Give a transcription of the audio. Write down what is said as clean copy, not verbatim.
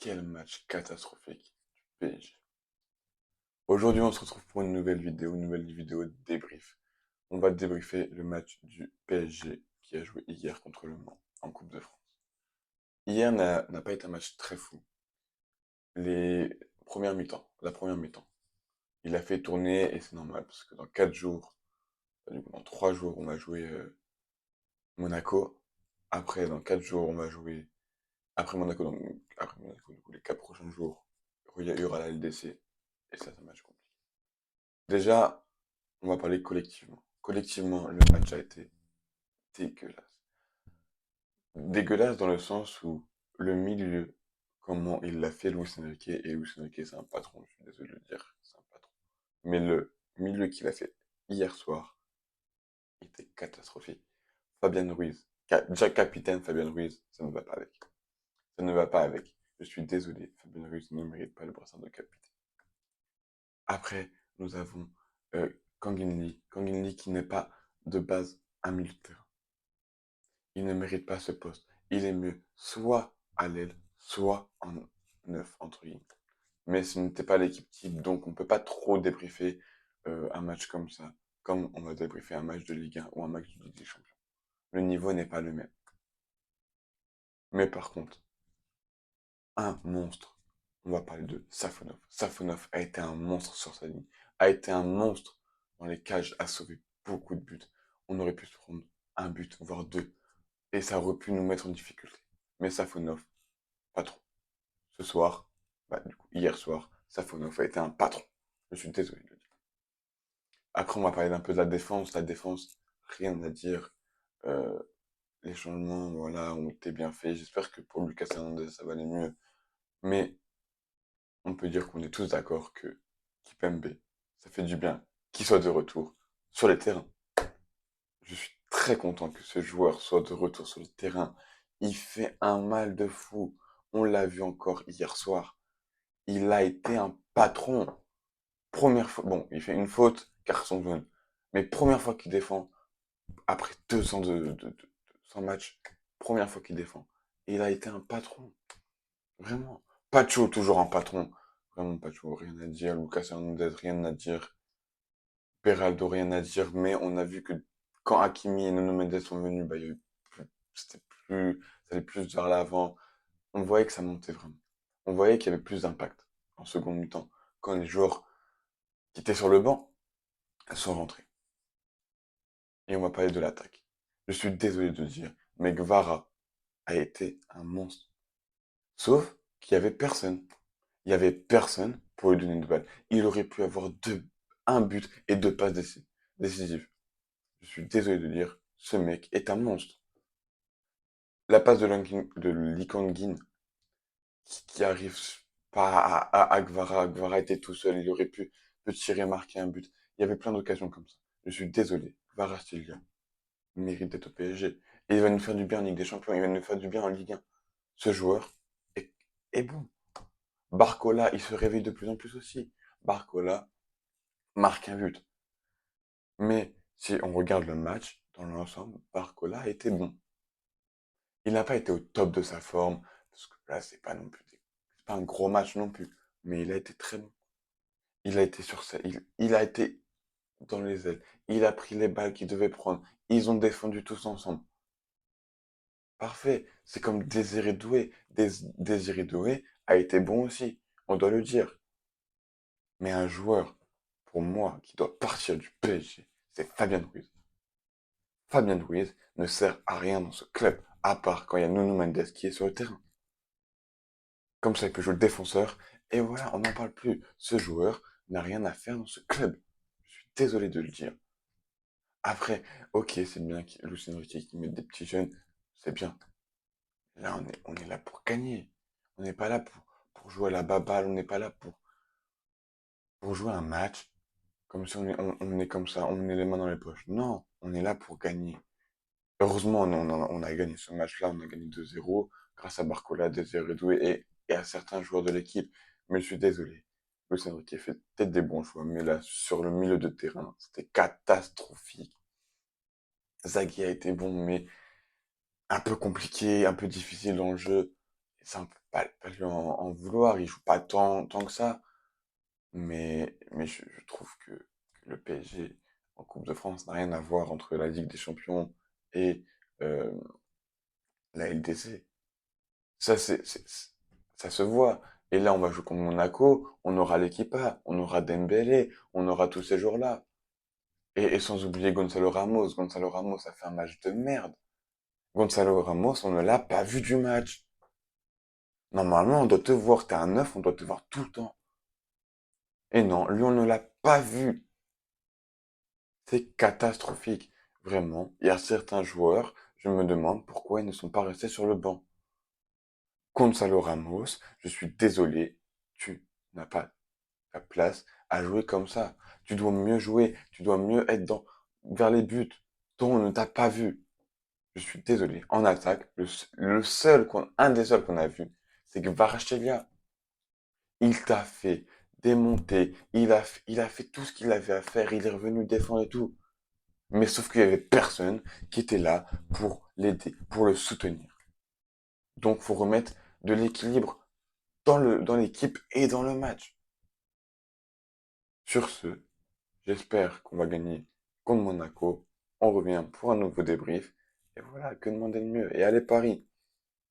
Quel match catastrophique du PSG. Aujourd'hui, on se retrouve pour une nouvelle vidéo de débrief. On va débriefer le match du PSG qui a joué hier contre le Mans en Coupe de France. Hier n'a pas été un match très fou. La première mi-temps, il a fait tourner et c'est normal parce que dans 4 jours, du coup, dans 3 jours, on va jouer Monaco. Après, dans 4 jours, on va jouer après Monaco, du coup, les 4 prochains jours, il y aura la LDC et ça, c'est un match compliqué. Déjà, on va parler collectivement. Collectivement, le match a été dégueulasse. Dégueulasse dans le sens où le milieu, comment il l'a fait, Luis Enrique, et Luis Enrique, c'est un patron, je suis désolé de le dire, c'est un patron. Mais le milieu qu'il a fait hier soir était catastrophique. Fabien Ruiz, déjà capitaine Fabien Ruiz, ça ne va pas avec. Ça ne va pas avec. Je suis désolé, Fabien Ruiz ne mérite pas le brassard de capitaine. Après, nous avons Kangin Lee. Kangin Lee qui n'est pas de base un milieu de terrain. Il ne mérite pas ce poste. Il est mieux soit à l'aile, soit en neuf, entre guillemets. Mais ce n'était pas l'équipe type, donc on ne peut pas trop débriefer un match comme ça, comme on va débriefer un match de Ligue 1 ou un match de Ligue des Champions. Le niveau n'est pas le même. Mais par contre, un monstre, on va parler de Safonov. Safonov a été un monstre sur sa ligne, a été un monstre dans les cages, a sauvé beaucoup de buts. On aurait pu se prendre un but, voire deux, et ça aurait pu nous mettre en difficulté. Mais Safonov, pas trop. Ce soir, du coup, hier soir, Safonov a été un patron. Je suis désolé de le dire. Après, on va parler d'un peu de la défense. La défense, rien à dire. Euh, les changements, voilà, ont été bien faits. J'espère que pour Lucas Hernandez, ça va aller mieux. Mais on peut dire qu'on est tous d'accord que Kipembe, ça fait du bien qu'il soit de retour sur les terrains. Je suis très content que ce joueur soit de retour sur le terrain. Il fait un mal de fou. On l'a vu encore hier soir. Il a été un patron. Première fois, bon, il fait une faute, carton jaune. Mais première fois qu'il défend, après 2 ans sans match, première fois qu'il défend. Il a été un patron. Vraiment. Pacho, toujours un patron. Vraiment, Pacho, rien à dire. Lucas Hernandez, rien à dire. Peraldo, rien à dire. Mais on a vu que quand Hakimi et Nuno Mendes sont venus, il y a eu c'était plus, ça allait plus vers l'avant. On voyait que ça montait vraiment. On voyait qu'il y avait plus d'impact en seconde mi-temps. Quand les joueurs qui étaient sur le banc sont rentrés. Et on va parler de l'attaque. Je suis désolé de le dire, mais Gvara a été un monstre. Sauf qu'il y avait personne. Il y avait personne pour lui donner une balle. Il aurait pu avoir un but et 2 passes décisives. Je suis désolé de le dire, ce mec est un monstre. La passe de Lee Kang-in qui arrive pas à Gvara. Gvara était tout seul, il aurait pu tirer, marquer un but. Il y avait plein d'occasions comme ça. Je suis désolé. Gvara Stilia mérite d'être au PSG. Et il va nous faire du bien en Ligue des Champions, il va nous faire du bien en Ligue 1. Ce joueur est, est bon. Barcola, il se réveille de plus en plus aussi. Barcola marque un but. Mais si on regarde le match, dans l'ensemble, Barcola a été bon. Il n'a pas été au top de sa forme, parce que là, c'est pas non plus, c'est pas un gros match non plus. Mais il a été très bon. Il a été sur ça, il a été dans les ailes. Il a pris les balles qu'il devait prendre. Ils ont défendu tous ensemble. Parfait. C'est comme Désiré Doué. Désiré Doué a été bon aussi, on doit le dire. Mais un joueur, pour moi, qui doit partir du PSG, c'est Fabien Ruiz. Fabien Ruiz ne sert à rien dans ce club, à part quand il y a Nuno Mendes qui est sur le terrain. Comme ça, il peut jouer le défenseur. Et voilà, on n'en parle plus. Ce joueur n'a rien à faire dans ce club. Je suis désolé de le dire. Après, ok, c'est bien que Lucien Riquet qui met des petits jeunes, c'est bien. Là, on est là pour gagner. On n'est pas là pour jouer à la baballe, on n'est pas là pour jouer un match comme si on est comme ça, on met les mains dans les poches. Non, on est là pour gagner. Heureusement, on a gagné ce match-là, on a gagné 2-0 grâce à Barcola, Désiré Doué et à certains joueurs de l'équipe. Mais je suis désolé. Luis Enrique fait peut-être des bons choix, mais là, sur le milieu de terrain, c'était catastrophique. Zaghi a été bon, mais un peu compliqué, un peu difficile dans le jeu. pas lui en vouloir, il joue pas tant que ça. Mais je trouve que le PSG en Coupe de France n'a rien à voir entre la Ligue des Champions et euh, la LDC. Ça, ça se voit. Et là, on va jouer contre Monaco, on aura l'équipe A, on aura Dembélé, on aura tous ces joueurs-là. Et sans oublier Gonzalo Ramos. Gonzalo Ramos a fait un match de merde. Gonzalo Ramos, on ne l'a pas vu du match. Normalement, on doit te voir, t'es un neuf, on doit te voir tout le temps. Et non, lui, on ne l'a pas vu. C'est catastrophique. Vraiment, il y a certains joueurs, je me demande pourquoi ils ne sont pas restés sur le banc. Gonzalo Ramos, je suis désolé, tu n'as pas ta place à jouer comme ça. Tu dois mieux jouer, tu dois mieux être vers les buts. Toi, on ne t'a pas vu. Je suis désolé. En attaque, un des seuls qu'on a vu, c'est que Kvaratskhelia. Il t'a fait démonter. Il a fait tout ce qu'il avait à faire. Il est revenu défendre et tout. Mais sauf qu'il y avait personne qui était là pour l'aider, pour le soutenir. Donc, faut remettre de l'équilibre dans l'équipe et dans le match. Sur ce, j'espère qu'on va gagner contre Monaco. On revient pour un nouveau débrief. Et voilà, que demander de mieux? Et allez Paris!